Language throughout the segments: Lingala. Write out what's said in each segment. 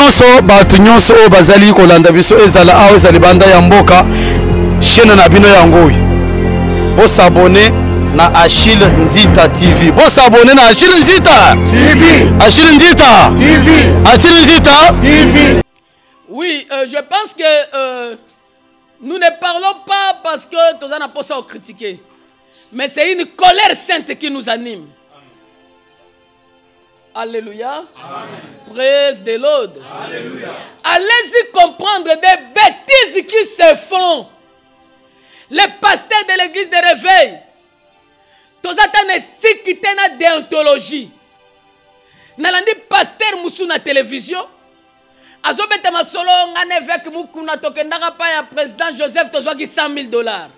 nyonso bato nyonso oyo bazali kolanda biso ezala awa ezali banda ya mboka chaîne na bino yango bosabone na Achille Nzita TV. Bosabone na Achille Nzita TV. Achille Nzita TV. Achille Nzita TV. Oui, je pense que nous ne parlons pas parce que tous n'a pas ça critiquer. Mais c'est une colère sainte qui nous anime. Alléluia. Amen. Praise the Lord. Alléluia. Allez-y comprendre des bêtises qui se font. Les pasteurs de l'église de réveil. Tous attendent éthique na déontologie. Nalandi pasteur Moussou na télévision. Azobete masolo ngane avec mukuna tokendaka pa ya président Joseph tozwaki $100,000.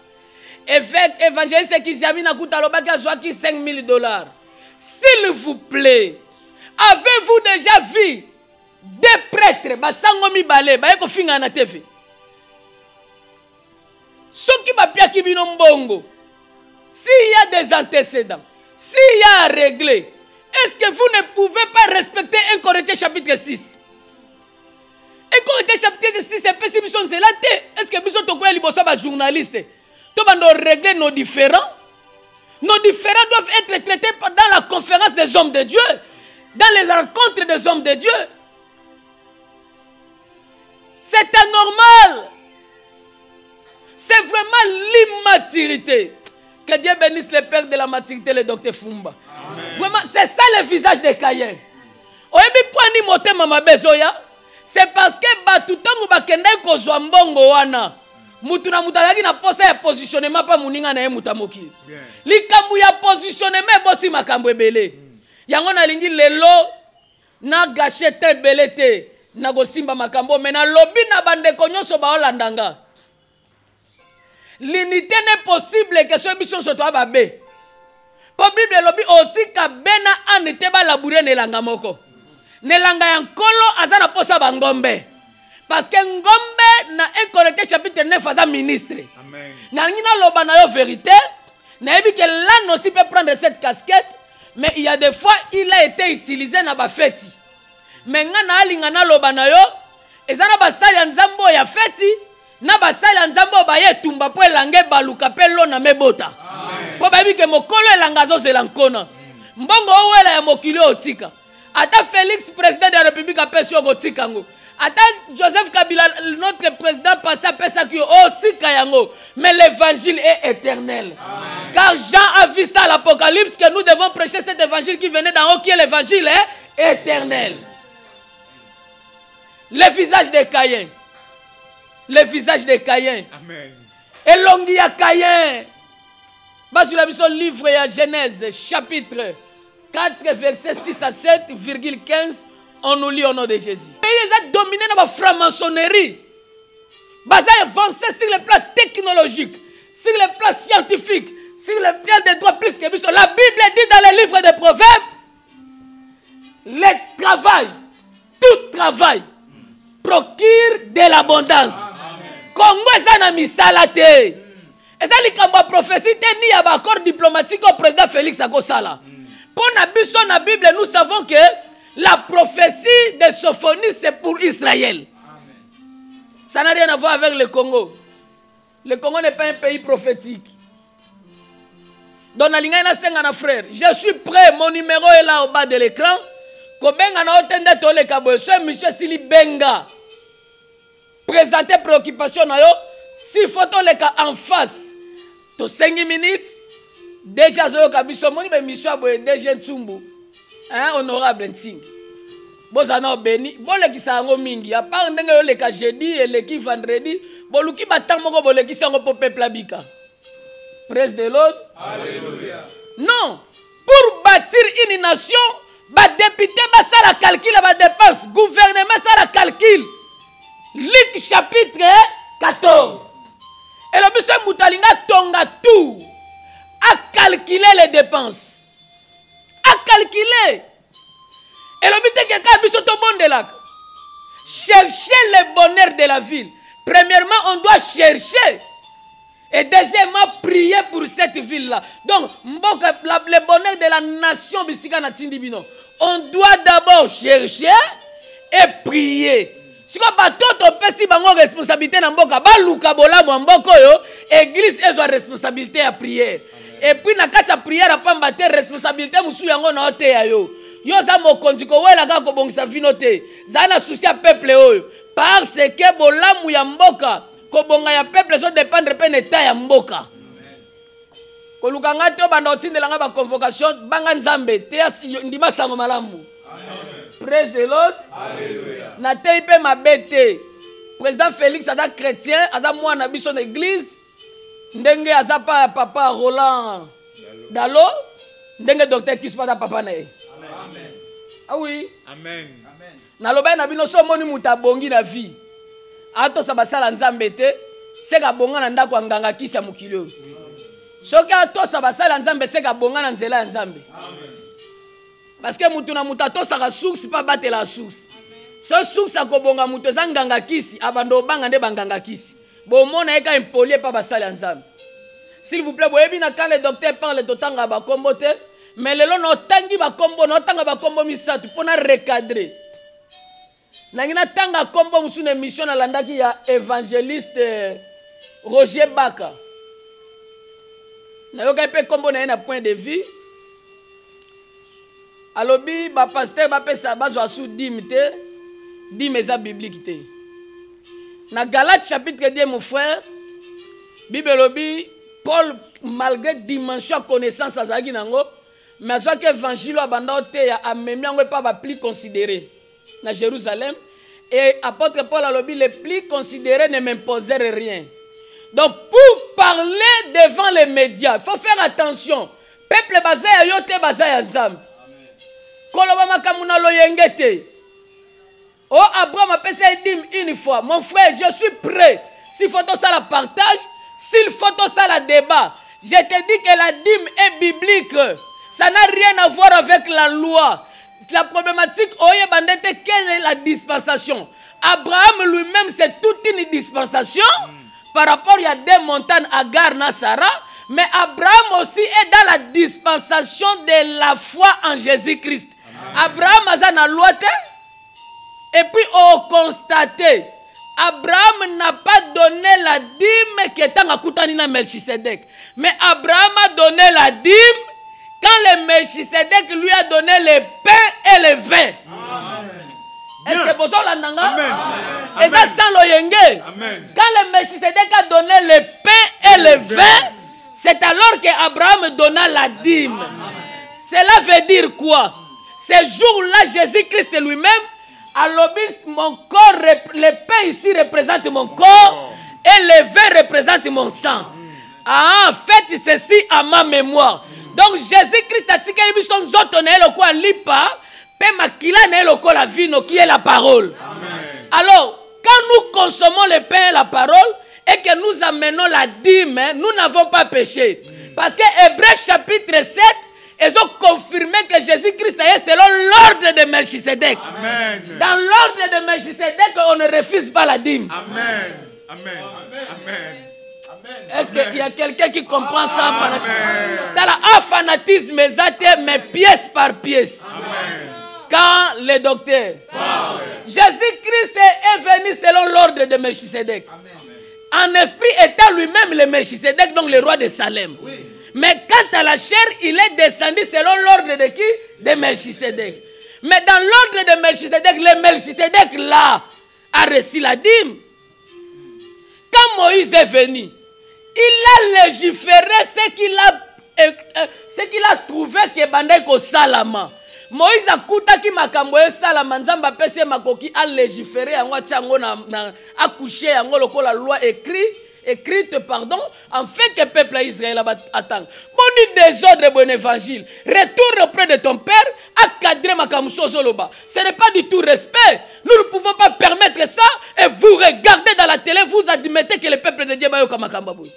Évêque évangéliste Kizami na kutalobaki azwaki $5,000. S'il vous plaît, avez-vous déjà vu des prêtres basango mibale ba ko finga na TV? Soki ba piaki bino mbongo. S'il y a des antécédents, s'il y a à régler, est-ce que vous ne pouvez pas respecter 1 Corinthiens chapitre 6? 1 Corinthiens chapitre 6, c'est pas si nous sommes là. Est-ce que nous sommes journalistes? Nous devons régler nos différends. Nos différends doivent être traités dans la conférence des hommes de Dieu, dans les rencontres des hommes de Dieu. C'est anormal. C'est vraiment l'immaturité. Que Dieu bénisse le père de la maturité, le docteur Fumba. Amen. Vraiment, c'est ça le visage de Caïn. C'est parce que batutangu bakenda ko zwambongo wana. Mutu na mutalaki na posa ya positionnement pa muninga na ye mutamoki. Likambu ya positionnement boti makambo ebele. Yango na lingi lelo na gâchete belete na go simba makambo mena lobi na bande konyoso ba olandanga. L'unité n'est possible que ce mission soit toi babé. Pour Bible lobi otika bena anite ba labourer nelanga moko. Nelanga ya nkolo azana posa bangombe. Parce que ngombe na 1 Corinthiens chapitre 9 aza ministre. Amen. Na ngina loba na yo vérité, na ebi que l'âne aussi peut prendre cette casquette, mais il y a des fois il a été utilisé na ba feti. Mais ngana alinga na loba na yo, ezana basali ya nzambo ya feti. Na basala nzambo baye tumba po elange baluka pe lona mebota. Po babi ke mokolo elanga zo zelankona. Mbongo owela ya mokili otika. Ata Félix président de la République apesi otika ngo. Ata Joseph Kabila notre président passe apesa ki otika yango. Mais l'évangile est éternel. Amen. Car Jean a vu ça à l'Apocalypse que nous devons prêcher cet évangile qui venait d'en haut qui est l'évangile est éternel. Le visage de Caïn. Le visage de Caïn. Amen. Et l'ongi à Caïn. Bas sur la mission livre à Genèse, chapitre 4, verset 6 à 7,15. On nous lit au nom de Jésus. Ils ont dominé dans la franc-maçonnerie. Basé avancé sur le plan technologique, sur le plan scientifique, sur le plan des droits plus que plus. La Bible dit dans les livres des Proverbes, le travail, tout travail, procure de l'abondance. Congo est un misalate. Et ça, les prophétie ni à accord diplomatique au président Félix Akosala. Pour la Bible, nous savons que la prophétie de Sophonie, c'est pour Israël. Ça n'a rien à voir avec le Congo. Le Congo n'est pas un pays prophétique. Donc, frère, je suis prêt, mon numéro est là au bas de l'écran. Monsieur Sili Benga. Présenter préoccupation na yo, si photo le cas en face, to 5 minutes, déjà zo kabiso moni be mission boye déjà Ntsumbu, hein honorable Ntsing. Bozana beni, bole ki sango mingi, a part ndenge yo le ka jeudi et le ki vendredi, boluki batam moko bole ki sango po peuple abika. Praise the Lord. Alléluia. Non, pour bâtir une nation, ba député ba ça la calcul ba dépense, gouvernement ça la calcul. Luc chapitre 14. Et le monsieur Moutalinga tonga tout. A calculer les dépenses. A calculer. Et le but est que monsieur Tobon de là. Chercher le bonheur de la ville. Premièrement, on doit chercher. Et deuxièmement, prier pour cette ville-là. Donc, le bonheur de la nation, on doit d'abord chercher. et prier. Si on pas tout pesi bango responsabilité na mboka ba luka bolamu mboko yo église ezo responsabilité à prière. Et puis na kati ya prière apamba te responsabilité musu yango na ote ya yo. Yo za mokonzi ko wela ka ko bongisa vino te. Za na souci ya peuple oyo parce que bolamu ya mboka ko bonga ya peuple so dépendre pe n'état ya mboka. Ko lukanga te banda otindela nga ba convocation banga nzambe te ndima sango malamu. Praise the Lord. Alléluia. Na teipe mabete. Président Félix aza chrétien, aza mwana biso na église. Ndenge aza pa papa Roland Dalo, ndenge docteur Kispa da papa na ye. Amen. Ah oui. Amen. Amen. Na loba na bino so moni muta bongi na vie. Ato sa basala nzambe te, seka bonga na ndako nganga kisa mukilio. Soki ato sa basala nzambe seka bonga na nzela nzambe. Amen. Parce que mutuna mutato saka source pas battre la source. So source akobonga muto zanganga kisi abando banga nde banganga kisi. Bon mona eka impoli pa basali ensemble. S'il vous plaît, boyebi na quand le docteur parle de tanga ba kombo te, mais lelo no tangi ba kombo no tanga ba kombo misatu pona recadrer. Nangina tanga kombo musune mission na landaki ya évangéliste Roger Baka. Na yoka pe kombo na point de vue. Alobi ba pasteur ba pesa bazwa sous dimite dimeza biblique te. Na Galates chapitre 2 mon frère Bible lobi Paul malgré dimension connaissance azaki nango mais soit que évangile abanda te ya amemi yango pas ba plus considéré na Jérusalem et apôtre Paul alobi les plus considérés ne m'imposèrent rien. Donc pour parler devant les médias, il faut faire attention. Peuple basé ya yote basé ya Nzambe. Koloba makamuna loyengete. Oh Abraham a passé une fois. Mon frère, je suis prêt. S'il faut ça la partage, s'il faut ça la débat. Je te dis que la dîme est biblique. Ça n'a rien à voir avec la loi. La problématique, quelle est la dispensation? Abraham lui-même, c'est toute une dispensation. Par rapport, il y a des montagnes Agar, Sarah. Mais Abraham aussi est dans la dispensation de la foi en Jésus-Christ. Abraham a la loi. Et puis on constaté, Abraham n'a pas donné la dîme qui est en Akutanina Melchisedec. Mais Abraham a donné la dîme quand le Melchisedec lui a donné le pain et le vin. Est-ce que vous avez l'entendez? Et ça sans l'oyenge. Quand le Melchisedec a donné le pain et le vin, c'est alors qu'Abraham donna la dîme. Cela veut dire quoi? Ce jour-là, Jésus-Christ lui-même, alors mon corps, le pain ici représente mon corps et le vin représente mon sang. Ah, faites ceci à ma mémoire. Donc Jésus-Christ a dit que nous sommes le quoi lipa, pe makila ne le quoi la vie qui est la parole. Amen. Alors, quand nous consommons le pain et la parole et que nous amenons la dîme, nous n'avons pas péché. Parce que Hébreux chapitre 7, ils ont confirmé que Jésus-Christ est selon l'ordre de Melchisedec. Amen. Dans l'ordre de Melchisedec, on ne refuse pas la dîme. Amen. Amen. Amen. Est-ce qu'il y a quelqu'un qui comprend ça? Dans la fanatisme, mais pièce par pièce. Amen. Quand le docteur, Jésus-Christ est venu selon l'ordre de Melchisedec. En esprit étant lui-même le Melchisedec, donc le roi de Salem. Oui. Mais quant à la chair, il est descendu selon l'ordre de qui? De Melchisedec. Mais dans l'ordre de Melchisedec, le Melchisedec là a reçu la dîme. Quand Moïse est venu, il a légiféré ce qu'il a trouvé que Bandeko Salama. Moïse a koutaki makambo e Salama nzamba pese makoki a légiféré yango tiango na accouché yango lokola loi écrite pardon, en fait que le peuple Israël attend. Bon désordre bon évangile. Retourne auprès de ton père, accadrer ma kamuso zoloba. Ce n'est pas du tout respect. Nous ne pouvons pas permettre ça et vous regardez dans la télé, vous admettez que le peuple de Dieu est comme Makambaboui.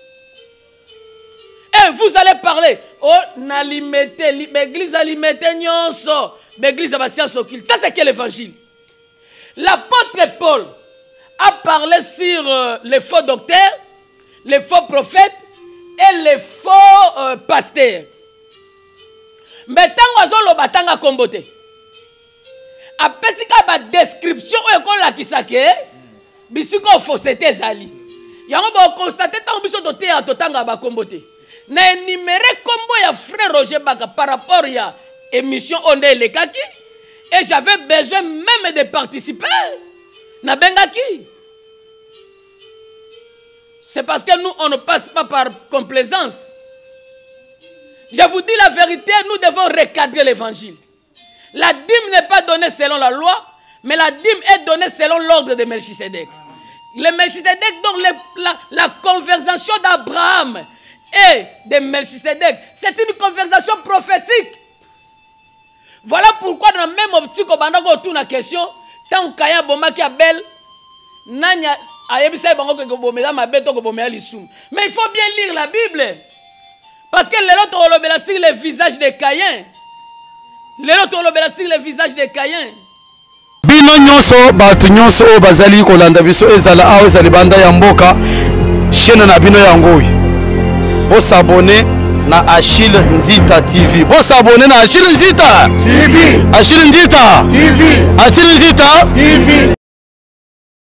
Et vous allez parler. Oh, nalimete, l'église alimete nyonso, l'église abassiance occulte. Ça c'est quel évangile? L'apôtre Paul a parlé sur les faux docteurs, les faux prophètes et les faux pasteurs. Mais tant que batanga kombote. apesika ba description oyo ekolakisa ke bisiko fausseté ezali yango bokonstate ntango biso toteya totanga bakombo te na énuméré kombo ya frère Roger Baka par rapport ya émission onde elekaki et j'avais besoin même de participer na bengaki. C'est parce que nous on ne passe pas par complaisance. Je vous dis la vérité, nous devons recadrer l'évangile. La dîme n'est pas donnée selon la loi, mais la dîme est donnée selon l'ordre de Melchisedec. Le Melchisedec, donc la conversation d'Abraham et de Melchisedec, c'est une conversation prophétique. Voilà pourquoi dans le même optique, on a autour de la question, tant qu'il bomaki Abel, nanya ayebisa bango que bomela mabeto que bomela lisum. Mais il faut bien lire la Bible. Parce que les autres ont sur le visage de Caïn. Les autres ont sur le visage de Caïn. Bino nyonso batu nyonso o bazali kolanda biso ezala awe ezali banda ya mboka chaîne na bino yango. Bo s'abonner na Achille Nzita TV. Bo s'abonner na Achille Nzita TV. Achille Nzita TV. Achille Nzita TV.